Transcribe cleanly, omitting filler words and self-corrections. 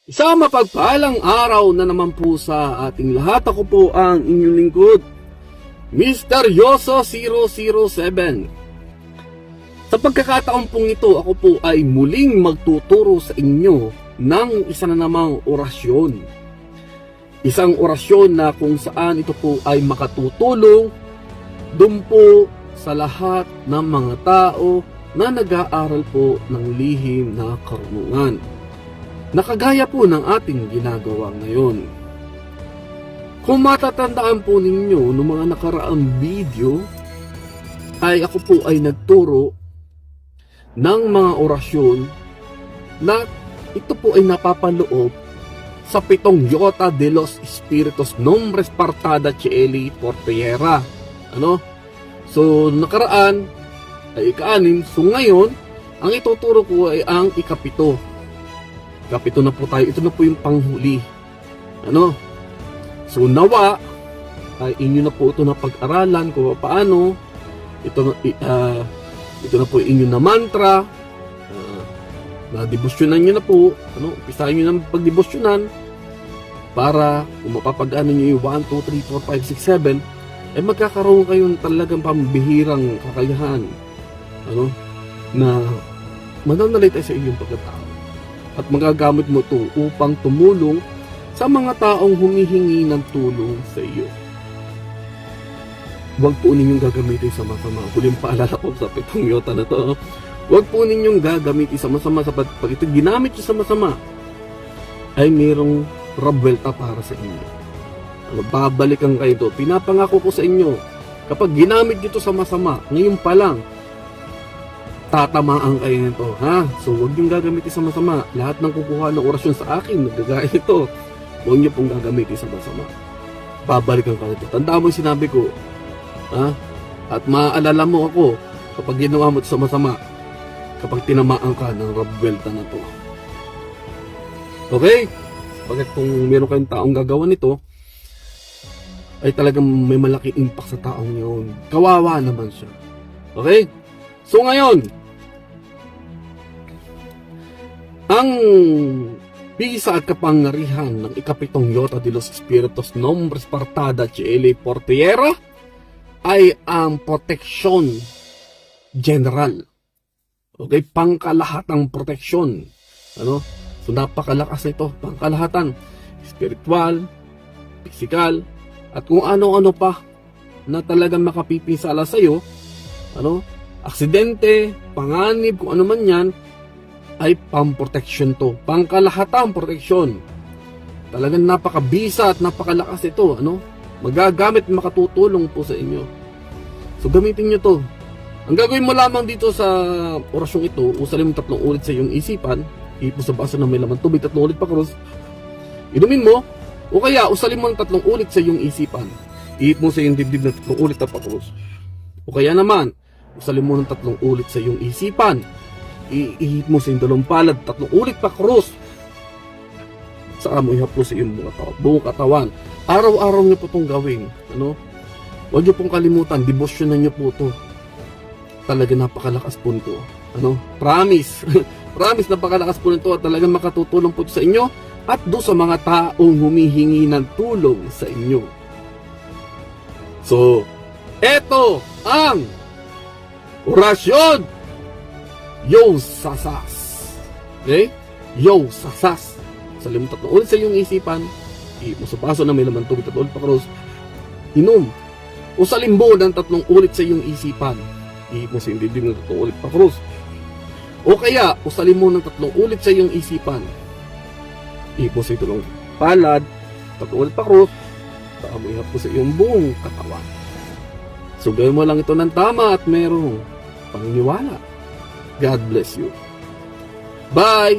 Isang mapagpalang araw na naman po sa ating lahat. Ako po ang inyong lingkod, Misteryoso 007. Sa pagkakataon pong ito, ako po ay muling magtuturo sa inyo ng isa na namang orasyon. Isang orasyon na kung saan ito po ay makatutulong dun po sa lahat ng mga tao na nag-aaral po ng lihim na karunungan. Nakagaya po ng ating ginagawa ngayon. Kung matatandaan po ninyo noong mga nakaraang video, ay ako po ay nagturo ng mga orasyon na ito po ay napapaloob sa 7 Yota de los Espiritus Nombres Partada Cheli Portera. So nakaraan ay ika-6. So ngayon, ang ituturo ko ay ang ika-7. Kapito na po tayo. Ito na po yung panghuli. So nawa ay inyo na po ito na pag-aralan kung paano. Ito na po inyo na mantra. Na-debosyonan nyo na po. Umpisahan nyo na pag-debosyonan para kung mapapag-ano nyo yung 1, 2, 3, 4, 5, 6, 7 ay magkakaroon kayo talagang pambihirang kakayahan na mananalit ay sa inyong pagkatao. At magagamit mo ito upang tumulong sa mga taong humihingi ng tulong sa iyo. Huwag po ninyong gagamitin sa masama. Huling paalala ko sa 7 Yota na to. Huwag po ninyong gagamitin sa masama. Pag ito ginamit nyo sa masama, ay mayroong rabwelta para sa inyo. Babalikan kayo ito. Pinapangako ko sa inyo, kapag ginamit nyo ito sa masama, ngayon pa lang, tatamaan kayo nito, ha? So, huwag niyong gagamitin sa masama. Lahat ng kukuha ng orasyon sa akin, nagagaya ito. Huwag niyo pong gagamitin sa masama. Babalikan ka nito. Tandaan mo yung sinabi ko, ha? At maaalala mo ako kapag ginawa mo ito sa masama, kapag tinamaan ka ng rabwelta na to. Okay? Bakit kung meron kayong taong gagawa nito, ay talagang may malaking impact sa taong yun. Kawawa naman siya. Okay? So ngayon, ang bisa at kapangyarihan ng ika-7 Yota de los Espiritus Nombres Partada Cheli Portera ay ang proteksyon general. Okay, pangkalahatang proteksyon. So napakalakas nito, pangkalahatan, spiritual, physical, at kung ano-ano pa na talagang makapipinsala sa iyo, aksidente, panganib, kung ano man yan, ay pang-protection to. Pangkalahatang proteksyon. Talagang napakabisa at napakalakas ito. Magagamit, makatutulong po sa inyo. So gamitin nyo to. Ang gagawin mo lamang dito sa orasyong ito, usalin mo 3 ulit sa iyong isipan, ipo sa baso na may laman tubig, 3 ulit pa krus. Inumin mo, o kaya usalin mo ng 3 ulit sa iyong isipan. Ihip mo sa iyong dibdib na 3 ulit na pa krus. O kaya naman, usalin mo ng 3 ulit sa iyong isipan. Ihip mo sa iyong dalawang palad, 3 ulit pa krus. Saka mo ihaplos sa iyong buong katawan. Araw-araw nyo po itong gawin. Huwag nyo pong kalimutan, debosyonan nyo po ito. Talaga napakalakas po nito. Promise. Promise, napakalakas po nito at talagang makatutulong po ito sa inyo at doon sa mga taong humihingi ng tulong sa inyo. So, eto ang orasyon Yosasas. Okay? Yosasas. Salim mo 3 ulit sa iyong isipan. Ihip mo sa baso na may laman tubig 3 ulit pa krus. Inom. Usalin mo ng 3 ulit sa iyong isipan. Ihip mo sa iyong dibdib ng 3 ulit pa krus. O kaya, usalin mo ng 3 ulit sa iyong isipan. Ihip mo sa iyong dalawang palad, 3 ulit pa krus. Saka mo ihap mo sa iyong buong katawan. So gawin mo lang ito ng tama at merong paniniwala. God bless you. Bye!